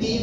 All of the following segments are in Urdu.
3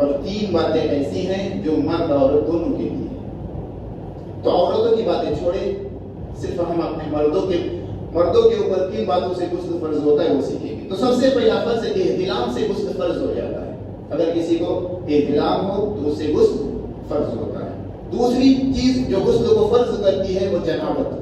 اور 3 باتیں ایسی ہیں جو مرد اور عورت دونوں کے لیے. تو عورتوں کی باتیں چھوڑے، صرف ہم اپنے مردوں کے اوپر 3 باتوں سے غسل فرض ہوتا ہے وہ سیکھیں گے. تو سب سے پہلا فرض ہے کہ احتلام سے غسل فرض ہو جاتا ہے. اگر کسی کو احتلام ہو تو اس سے غسل فرض ہوتا ہے. دوسری چیز جو غسل کو فرض کرتی ہے وہ جنابت.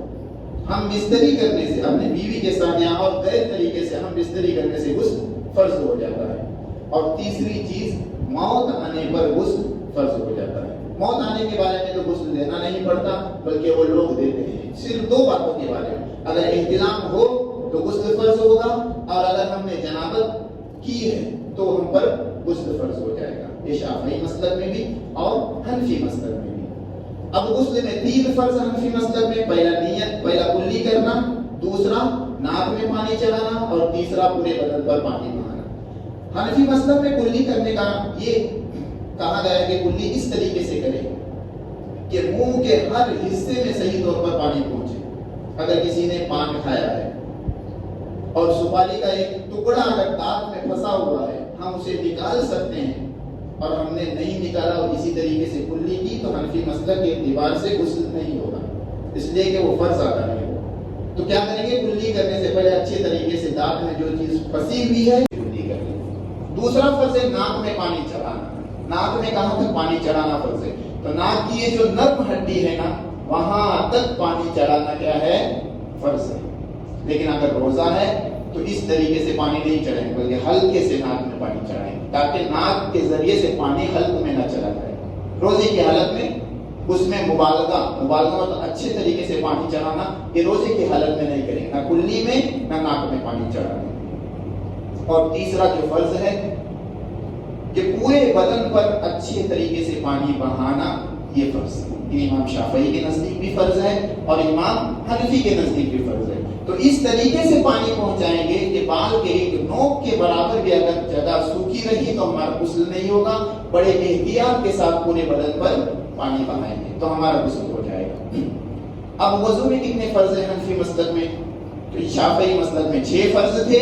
ہم بستری کرنے سے، اپنے بیوی کے ساتھ یا اور غیر طریقے سے ہم بستری کرنے سے غسل فرض ہو جاتا ہے. اور تیسری چیز موت آنے پر غسل فرض ہو جاتا ہے. موت آنے کے بارے میں تو غسل دینا نہیں پڑتا، بلکہ وہ لوگ دیتے ہیں. صرف 2 باتوں کے بارے میں، اگر احتلام ہو تو غسل فرض ہوگا، اور اگر ہم نے جنابت کی ہے تو ہم پر غسل فرض ہو جائے گا. یہ شافعی مسلک میں بھی اور حنفی مسلک میں بھی. اب غسل میں 3 فرض حنفی مسلک میں، پہلا نیت، پہلا کلی کرنا، دوسرا ناک میں پانی چڑھانا، اور تیسرا پورے بدن پر پانی بہانا. حنفی مسلک میں کلی کرنے کا یہ کہا گیا ہے کہ کلی اس طریقے سے کرے کہ منہ کے ہر حصے میں صحیح طور پر پانی پہنچے. اگر کسی نے پان کھایا ہے اور سپاری کا ایک ٹکڑا اگر دانت میں پھنسا ہوا ہے، ہم اسے نکال سکتے ہیں، اور ہم نے نہیں نکالا اور اسی طریقے سے کلی کی، تو حنفی مسلک کے اعتبار سے غسل نہیں ہوگا، اس لیے کہ وہ فرض ادا نہیں ہوگا. تو کیا کریں گے؟ کلی کرنے سے پہلے اچھے طریقے سے دانت میں جو چیز پھنسی ہوئی ہے کلی کر لیں. دوسرا فرض ہے ناک میں پانی چڑھانا. ناک میں کہاں تک پانی چڑھانا فرض ہے؟ تو ناک کی یہ جو نرم ہڈی ہے نا، وہاں تک پانی چڑھانا کیا ہے؟ فرض ہے. لیکن اگر روزہ ہے تو اس طریقے سے پانی نہیں چڑھائیں، بلکہ ہلکے سے ناک میں پانی چڑھائیں، تاکہ ناک کے ذریعے سے پانی حلق میں نہ چلا جائے. روزے کی حالت میں اس میں مبالغہ مطلب اچھے طریقے سے پانی چڑھانا، یہ روزے کی حالت میں نہیں کریں، نہ کلی میں نہ ناک میں پانی چڑھانا. اور تیسرا جو فرض ہے کہ پورے بدن پر اچھے طریقے سے پانی بہانا، یہ فرض ہے. یہ امام شافعی کے نزدیک بھی فرض ہے اور امام حنفی کے نزدیک بھی فرض ہے. تو اس طریقے سے پانی پہنچائیں گے کہ بال کے ایک نوک کے برابر بھی اگر جگہ سوکھی رہی تو ہمارا غسل نہیں ہوگا. بڑے احتیاط کے ساتھ پورے بدن پر پانی بہائیں گے تو ہمارا غسل ہو جائے گا. اب وضو میں کتنے فرض ہیں حنفی مسلک میں؟ تو شافعی مسلک میں 6 فرض تھے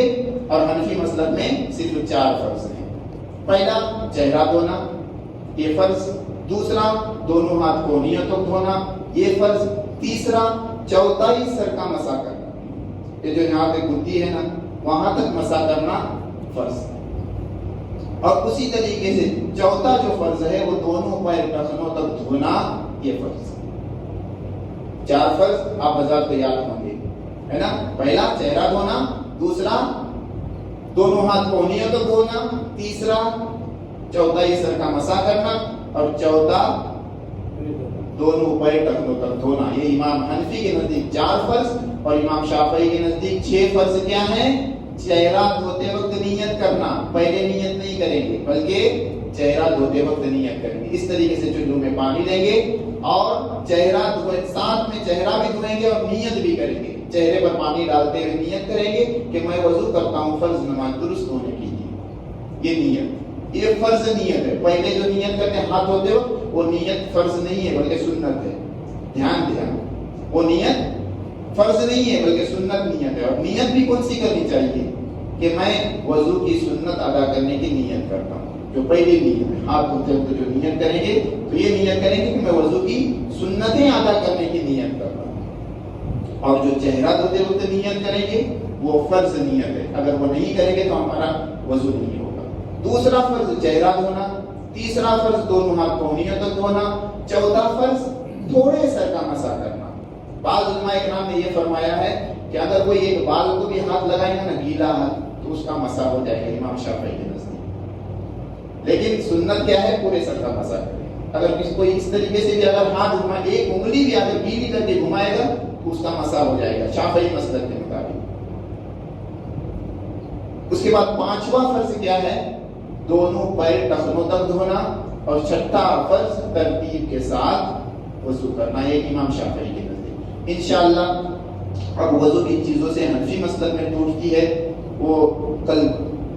اور حنفی مسلک میں صرف 4 فرض ہیں. پہلا چہرہ دھونا، یہ فرض. دوسرا دونوں ہاتھ کونیوں تک دھونا، یہ فرض. تیسرا چوتھائی سر کا مسح کرنا، یہ جو یہاں پہ گدی ہے نا وہاں تک مسح کرنا فرض. اور اسی طریقے سے چوتھا جو فرض ہے وہ دونوں پیر ٹخنوں تک دھونا، یہ فرض. 4 فرض آپ بذات یاد ہوں گے، ہے نا. پہلا چہرہ دھونا، دوسرا دونوں ہاتھ کونیوں تک دھونا، تیسرا چوتھائی سر کا مسح کرنا، اور چوتھا دونوں پیر ٹخنوں تک دھونا. یہ امام حنفی کے نزدیک 4 فرض اور امام شافعی کے نزدیک 6 فرض. کیا ہیں؟ چہرہ دھوتے وقت نیت کرنا، پہلے نیت نہیں کریں گے بلکہ چہرہ دھوتے وقت نیت کریں گے. اس طریقے سے چلو میں پانی لیں گے اور چہرہ ساتھ میں چہرہ بھی دھوئیں گے اور نیت بھی کریں گے. چہرے پر پانی ڈالتے ہوئے نیت کریں گے کہ میں وضو کرتا ہوں فرض نماز درست ہونے کے لیے. یہ نیت، یہ فرض نیت ہے. پہلے جو نیت کرتے ہیں ہاتھ دھوتے ہو وہ نیت فرض نہیں ہے بلکہ سنت ہے. دھیان دیا، وہ نیت فرض نہیں ہے بلکہ سنت نیت ہے. اور نیت بھی کون سی کرنی چاہیے؟ کہ میں وضو کی سنت ادا کرنے کی نیت کرتا ہوں. جو پہلی نیت ہے، ہاتھ دھوتے وقت جو نیت کریں گے تو یہ نیت کریں گے کہ میں وضو کی سنتیں ادا کرنے کی نیت کرتا ہوں. اور جو چہرہ دھوتے وقت نیت کریں گے وہ فرض نیت ہے. اگر وہ نہیں کریں گے تو ہمارا وضو نہیں ہوگا. دوسرا فرض چہرہ دھونا، تیسرا فرض دونوں ہاتھ کونیوں تک دھونا، چوتھا فرض تھوڑے سر کا مسح کرنا. بعض علماء کرام نے یہ فرمایا ہے کہ اگر کوئی ایک بال کو بھی ہاتھ لگائے گا نا گیلا ہاتھ تو اس کا مسح ہو جائے گا امام شافعی کے نزدیک. لیکن سنت کیا ہے؟ پورے سر کا مسح کرے. اگر کوئی اس طریقے سے بھی اگر ہاتھ گھمائے، ایک انگلی بھی اگر گیلی کر کے گھمائے گا تو اس کا مسح ہو جائے گا شافعی مسلک کے مطابق. اس کے بعد 5واں فرض کیا ہے؟ دونوں پیر ٹخنوں تک دھونا. اور 6واں فرض ترتیب کے ساتھ وضو کرنا. یہ امام شافعی کے نزدیک. انشاءاللہ اب وضو کی چیزوں سے حنفی مسلک میں ٹوٹتی ہے وہ کل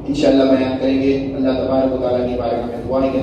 انشاءاللہ بیان کریں گے. اللہ تبارک و تعالیٰ کی بارگاہ میں دعا ہے کہ